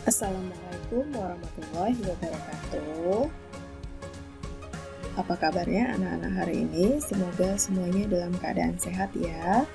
Assalamualaikum warahmatullahi wabarakatuh. Apa kabarnya anak-anak hari ini? Semoga semuanya dalam keadaan sehat ya.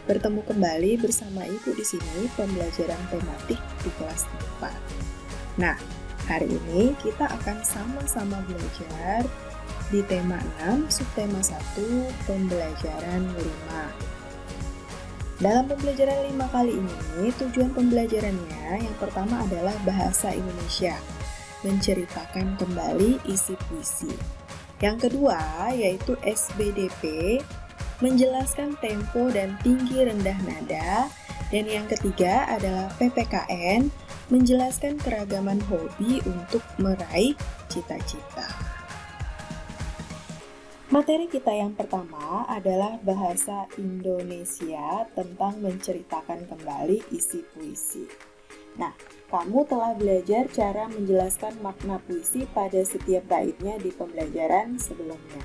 Bertemu kembali bersama Ibu di sini pembelajaran tematik di kelas 4. Nah, hari ini kita akan sama-sama belajar di tema 6, subtema 1, pembelajaran 5. Dalam pembelajaran 5 kali ini, tujuan pembelajarannya yang pertama adalah bahasa Indonesia, menceritakan kembali isi puisi. Yang kedua yaitu SBDP, menjelaskan tempo dan tinggi rendah nada. Dan yang ketiga adalah PPKN, menjelaskan keragaman hobi untuk meraih cita-cita. Materi kita yang pertama adalah bahasa Indonesia tentang menceritakan kembali isi puisi. Nah, kamu telah belajar cara menjelaskan makna puisi pada setiap baitnya di pembelajaran sebelumnya.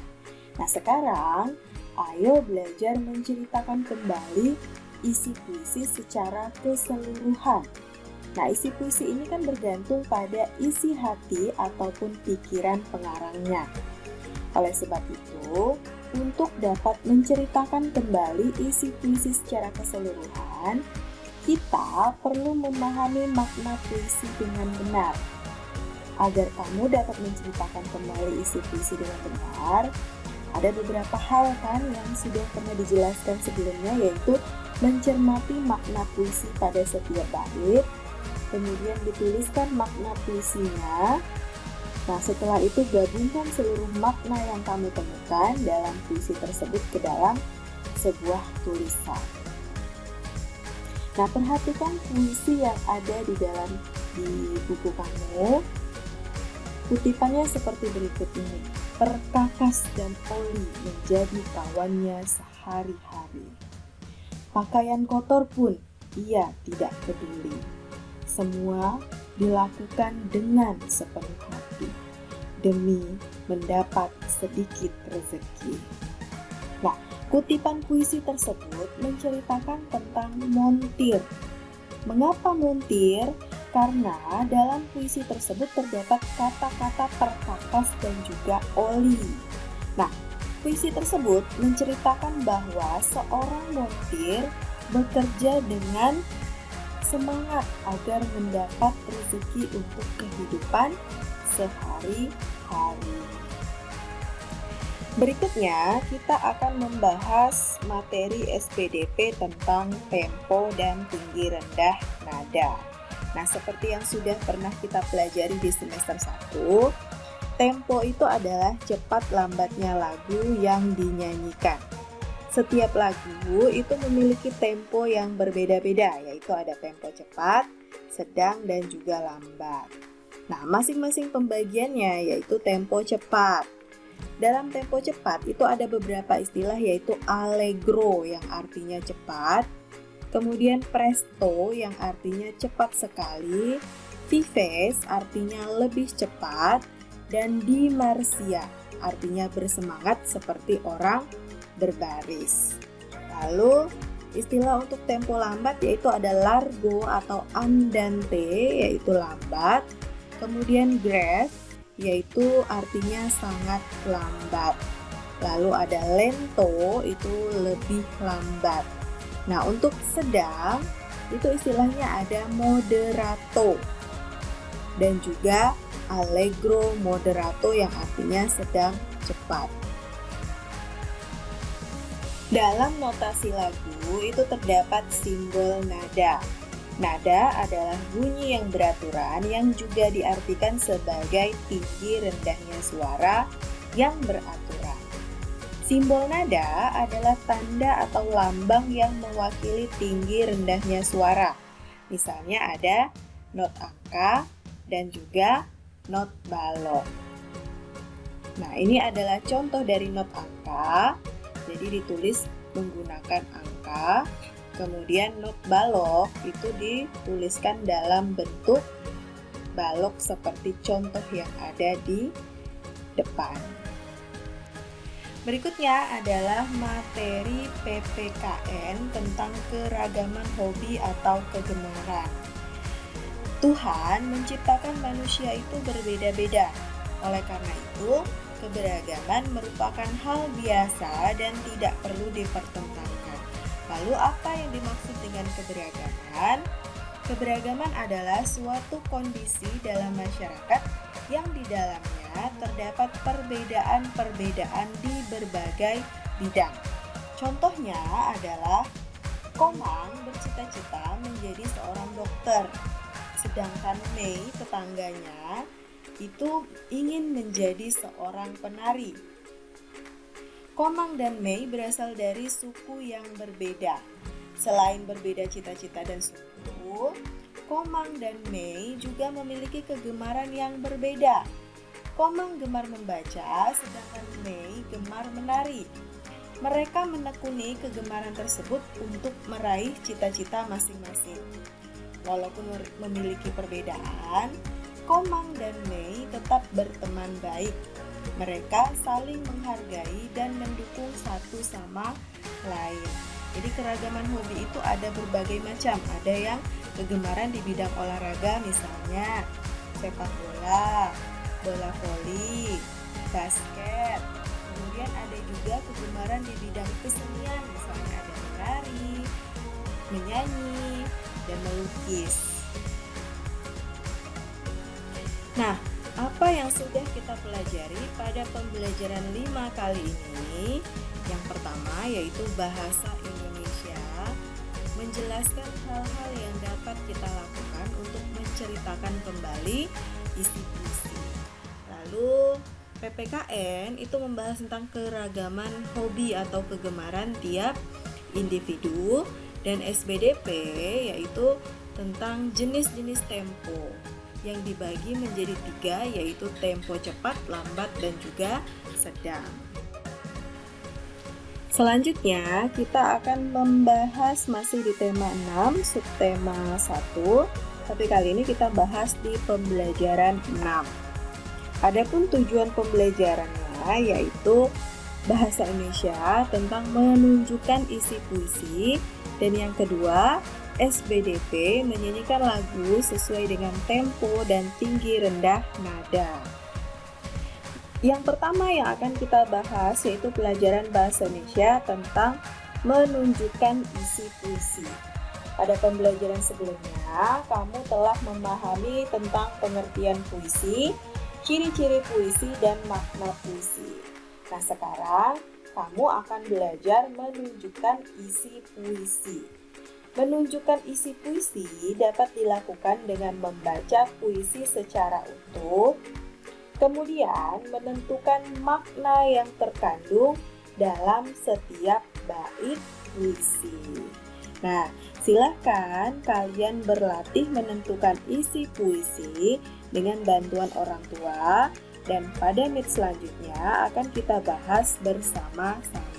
Nah, sekarang ayo belajar menceritakan kembali isi puisi secara keseluruhan. Nah, isi puisi ini kan bergantung pada isi hati ataupun pikiran pengarangnya. Oleh sebab itu, untuk dapat menceritakan kembali isi puisi secara keseluruhan, kita perlu memahami makna puisi dengan benar. Agar kamu dapat menceritakan kembali isi puisi dengan benar, ada beberapa hal kan yang sudah pernah dijelaskan sebelumnya, yaitu mencermati makna puisi pada setiap bait, kemudian dituliskan makna puisinya. Nah, setelah itu gabungkan seluruh makna yang kamu temukan dalam puisi tersebut ke dalam sebuah tulisan. Nah, perhatikan puisi yang ada di buku kamu. Kutipannya seperti berikut ini. Perkakas dan oli menjadi kawannya sehari-hari. Pakaian kotor pun ia tidak peduli. Semua dilakukan dengan sepenuh hati demi mendapat sedikit rezeki. Nah, kutipan puisi tersebut menceritakan tentang montir. Mengapa montir? Karena dalam puisi tersebut terdapat kata-kata perkakas dan juga oli. Nah, puisi tersebut menceritakan bahwa seorang montir bekerja dengan semangat agar mendapat rezeki untuk kehidupan sehari-hari. Berikutnya, kita akan membahas materi SPDP tentang tempo dan tinggi rendah nada. Nah, seperti yang sudah pernah kita pelajari di semester 1, tempo itu adalah cepat lambatnya lagu yang dinyanyikan. Setiap lagu itu memiliki tempo yang berbeda-beda, yaitu ada tempo cepat, sedang, dan juga lambat. Nah, masing-masing pembagiannya yaitu tempo cepat. Dalam tempo cepat itu ada beberapa istilah, yaitu allegro yang artinya cepat, kemudian presto yang artinya cepat sekali, vives artinya lebih cepat, dan di marcia artinya bersemangat seperti orang berbaris. Lalu istilah untuk tempo lambat yaitu ada largo atau andante yaitu lambat, kemudian grave yaitu artinya sangat lambat. Lalu ada lento itu lebih lambat. Nah, untuk sedang itu istilahnya ada moderato dan juga allegro moderato yang artinya sedang cepat. Dalam notasi lagu itu terdapat simbol nada. Nada adalah bunyi yang beraturan yang juga diartikan sebagai tinggi rendahnya suara yang beraturan. Simbol nada adalah tanda atau lambang yang mewakili tinggi rendahnya suara. Misalnya ada not angka dan juga not balok. Nah, ini adalah contoh dari not angka. Jadi ditulis menggunakan angka, kemudian not balok itu dituliskan dalam bentuk balok seperti contoh yang ada di depan. Berikutnya adalah materi PPKN tentang keragaman hobi atau kegemaran. Tuhan menciptakan manusia itu berbeda-beda. Oleh karena itu, keberagaman merupakan hal biasa dan tidak perlu dipertentangkan. Lalu apa yang dimaksud dengan keberagaman? Keberagaman adalah suatu kondisi dalam masyarakat yang di dalamnya terdapat perbedaan-perbedaan di berbagai bidang. Contohnya adalah Komang bercita-cita menjadi seorang dokter, sedangkan Mei, tetangganya, itu ingin menjadi seorang penari. Komang dan Mei berasal dari suku yang berbeda. Selain berbeda cita-cita dan suku, Komang dan Mei juga memiliki kegemaran yang berbeda. Komang gemar membaca, sedangkan Mei gemar menari. Mereka menekuni kegemaran tersebut untuk meraih cita-cita masing-masing. Walaupun memiliki perbedaan, Komang dan Mei tetap berteman baik. Mereka saling menghargai dan mendukung satu sama lain. Jadi keragaman hobi itu ada berbagai macam. Ada yang kegemaran di bidang olahraga, misalnya sepak bola, bola voli, basket. Kemudian ada juga kegemaran di bidang kesenian, misalnya ada menari, menyanyi, dan melukis. Nah, apa yang sudah kita pelajari pada pembelajaran 5 kali ini? Yang pertama yaitu bahasa Indonesia, menjelaskan hal-hal yang dapat kita lakukan untuk menceritakan kembali isi puisi. Lalu PPKN itu membahas tentang keragaman hobi atau kegemaran tiap individu, dan SBDP yaitu tentang jenis-jenis tempo yang dibagi menjadi 3, yaitu tempo cepat, lambat, dan juga sedang. Selanjutnya kita akan membahas masih di tema 6, subtema 1, tapi kali ini kita bahas di pembelajaran 6. Adapun tujuan pembelajarannya yaitu bahasa Indonesia tentang menunjukkan isi puisi, dan yang kedua SBDP menyanyikan lagu sesuai dengan tempo dan tinggi rendah nada. Yang pertama yang akan kita bahas yaitu pelajaran bahasa Indonesia tentang menunjukkan isi puisi. Pada pembelajaran sebelumnya, kamu telah memahami tentang pengertian puisi, ciri-ciri puisi, dan makna puisi. Nah, sekarang kamu akan belajar menunjukkan isi puisi. Menunjukkan isi puisi dapat dilakukan dengan membaca puisi secara utuh, kemudian menentukan makna yang terkandung dalam setiap bait puisi. Nah, silakan kalian berlatih menentukan isi puisi dengan bantuan orang tua, dan pada menit selanjutnya akan kita bahas bersama-sama.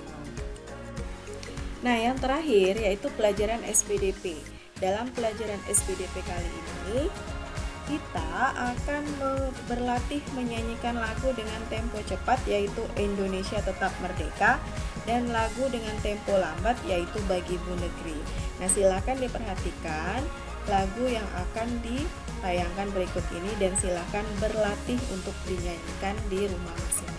Nah, yang terakhir yaitu pelajaran SBDP. Dalam pelajaran SBDP kali ini, kita akan berlatih menyanyikan lagu dengan tempo cepat yaitu Indonesia Tetap Merdeka, dan lagu dengan tempo lambat yaitu Bagi Bu Negeri. Nah, silakan diperhatikan lagu yang akan ditayangkan berikut ini, dan silakan berlatih untuk dinyanyikan di rumah masing-masing.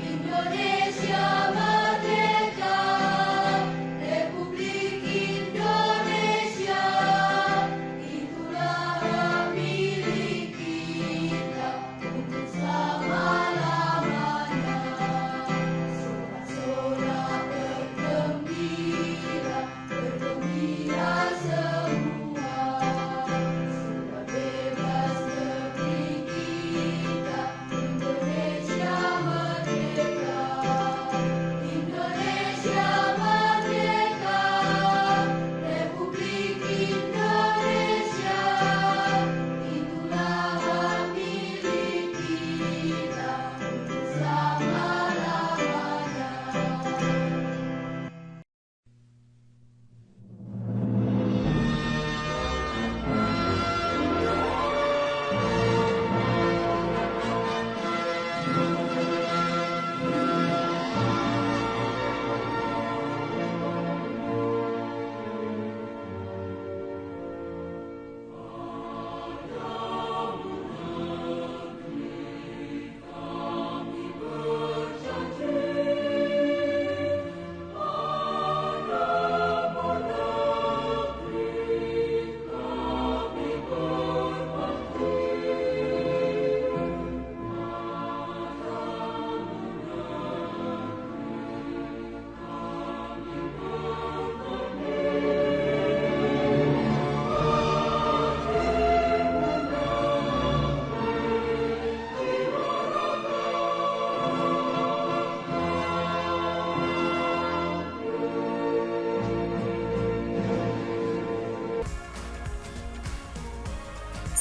Indonesia merdeka, Republik Indonesia.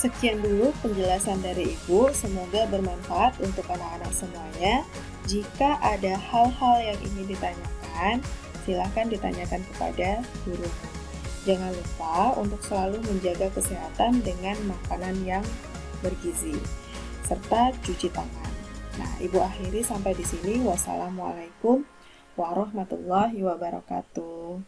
Sekian dulu penjelasan dari Ibu, semoga bermanfaat untuk anak-anak semuanya. Jika ada hal-hal yang ingin ditanyakan, silakan ditanyakan kepada guru. Jangan lupa untuk selalu menjaga kesehatan dengan makanan yang bergizi, serta cuci tangan. Nah, Ibu akhiri sampai di sini. Wassalamualaikum warahmatullahi wabarakatuh.